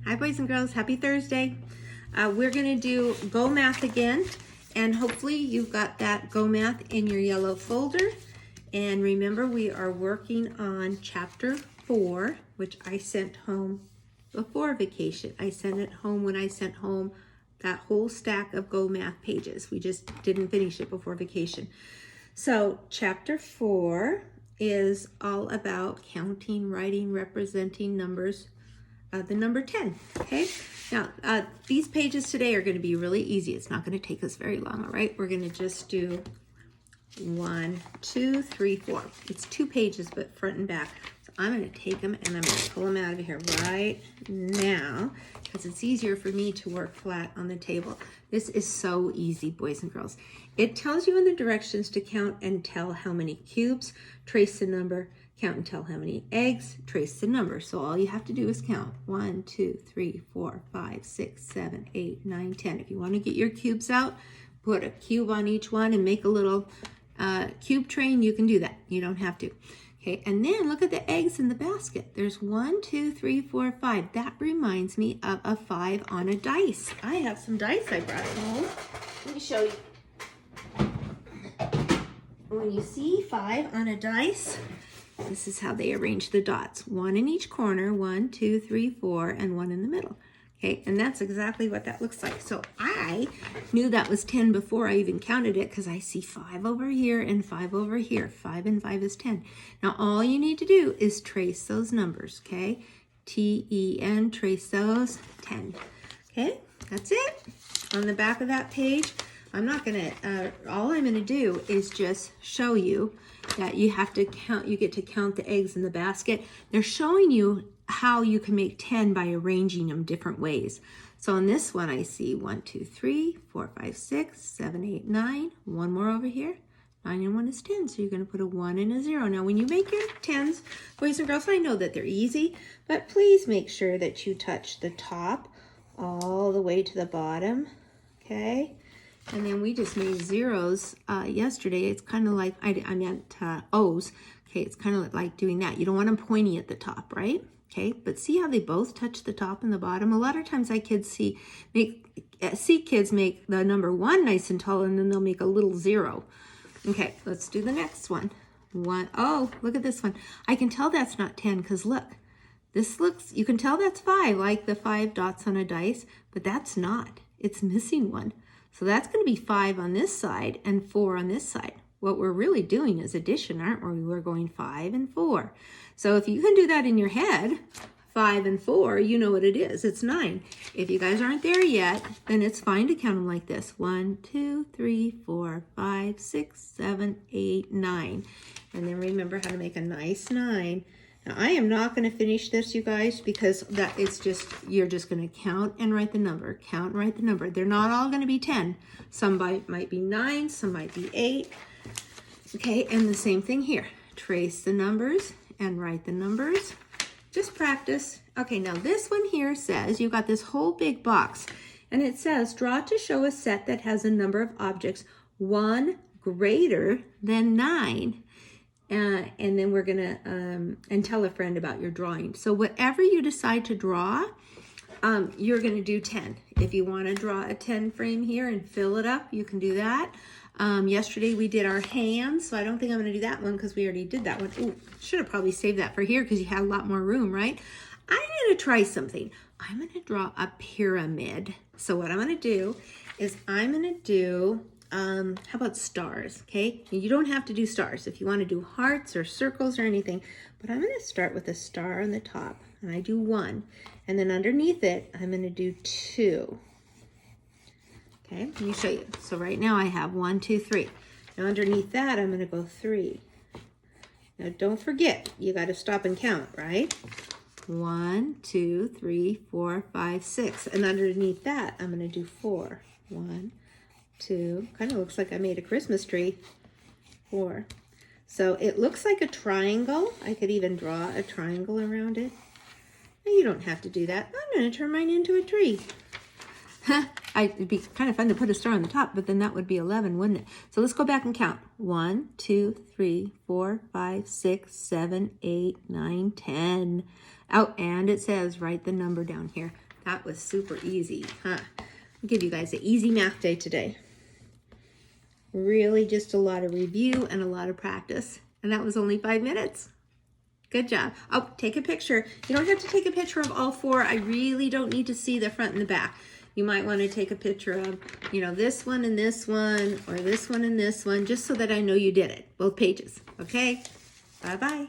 Hi boys and girls, happy Thursday. We're gonna do Go Math again, and hopefully you've got that Go Math in your yellow folder. And remember, we are working on chapter 4, which I sent home before vacation. I sent it home when I sent home that whole stack of Go Math pages. We just didn't finish it before vacation. So chapter 4 is all about counting, writing, representing numbers, the number 10, okay? Now, these pages today are going to be really easy. It's not going to take us very long, all right? We're going to just do 1, 2, 3, 4. It's 2 pages, but front and back. So I'm going to take them and I'm going to pull them out of here right now because it's easier for me to work flat on the table. This is so easy, boys and girls. It tells you in the directions to count and tell how many cubes, trace the number, count and tell how many eggs, trace the number. So all you have to do is count 1, 2, 3, 4, 5, 6, 7, 8, 9, 10. If you want to get your cubes out, put a cube on each one and make a little cube train. You can do that. You don't have to. Okay, and then look at the eggs in the basket. There's 1, 2, 3, 4, 5. That reminds me of a 5 on a dice. I have some dice I brought home. Let me show you. When you see 5 on a dice, this is how they arrange the dots. 1 in each corner, 1, 2, 3, 4, and 1 in the middle. Okay, and that's exactly what that looks like. So I knew that was 10 before I even counted it because I see 5 over here and 5 over here. 5 and 5 is 10. Now all you need to do is trace those numbers, okay? T-E-N, trace those, 10. Okay, that's it. On the back of that page, I'm not gonna, all I'm gonna do is just show you that you have to count, you get to count the eggs in the basket. They're showing you how you can make 10 by arranging them different ways. So on this one, I see 1, 2, 3, 4, 5, 6, 7, 8, 9. One more over here. 9 and 1 is 10. So you're going to put a 1 and a 0. Now, when you make your 10s, boys and girls, I know that they're easy, but please make sure that you touch the top all the way to the bottom. Okay. And then we just made zeros yesterday. It's kind of like, I meant O's. Okay, it's kind of like doing that. You don't want them pointy at the top, right? Okay, but see how they both touch the top and the bottom? A lot of times I kids see kids make the number 1 nice and tall, and then they'll make a little 0. Okay, let's do the next one. Oh, look at this one. I can tell that's not 10 because look. This looks, you can tell that's 5, like the 5 dots on a dice, but that's not. It's missing one. So that's going to be 5 on this side and 4 on this side. What we're really doing is addition, aren't we? We're going 5 and 4. So if you can do that in your head, 5 and 4, you know what it is. It's 9. If you guys aren't there yet, then it's fine to count them like this. 1, 2, 3, 4, 5, 6, 7, 8, 9. And then remember how to make a nice 9. Now, I am not going to finish this, you guys, because that it's just, you're just going to count and write the number. Count and write the number. They're not all going to be 10. Some might be 9, some might be 8. Okay, and the same thing here. Trace the numbers and write the numbers. Just practice. Okay, now this one here says, you've got this whole big box, and it says, draw to show a set that has a number of objects 1 greater than 9. And then we're gonna and tell a friend about your drawing. So whatever you decide to draw, you're gonna do 10. If you want to draw a 10 frame here and fill it up, you can do that. Yesterday we did our hands, so I don't think I'm gonna do that one because we already did that one. Ooh, should have probably saved that for here because you had a lot more room, right? I'm gonna try something. I'm gonna draw a pyramid. So what I'm gonna do is I'm gonna do how about stars, okay? You don't have to do stars if you want to do hearts or circles or anything, but I'm going to start with a star on the top, and I do 1, and then underneath it, I'm going to do 2. Okay, let me show you. So right now I have 1, 2, 3. Now underneath that, I'm going to go 3. Now don't forget, you got to stop and count, right? 1, 2, 3, 4, 5, 6. And underneath that, I'm going to do 4. 1, 2, kind of looks like I made a Christmas tree. 4. So it looks like a triangle. I could even draw a triangle around it. No, you don't have to do that. I'm going to turn mine into a tree. It'd be kind of fun to put a star on the top, but then that would be 11, wouldn't it? So let's go back and count. 1, 2, 3, 4, 5, 6, 7, 8, 9, 10. Oh, and it says write the number down here. That was super easy, huh? I'll give you guys an easy math day today. Really just a lot of review and a lot of practice. And that was only 5 minutes. Good job. Oh, take a picture. You don't have to take a picture of all 4. I really don't need to see the front and the back. You might want to take a picture of, you know, this one and this one, or this one and this one, just so that I know you did it, both pages. Okay? Bye-bye.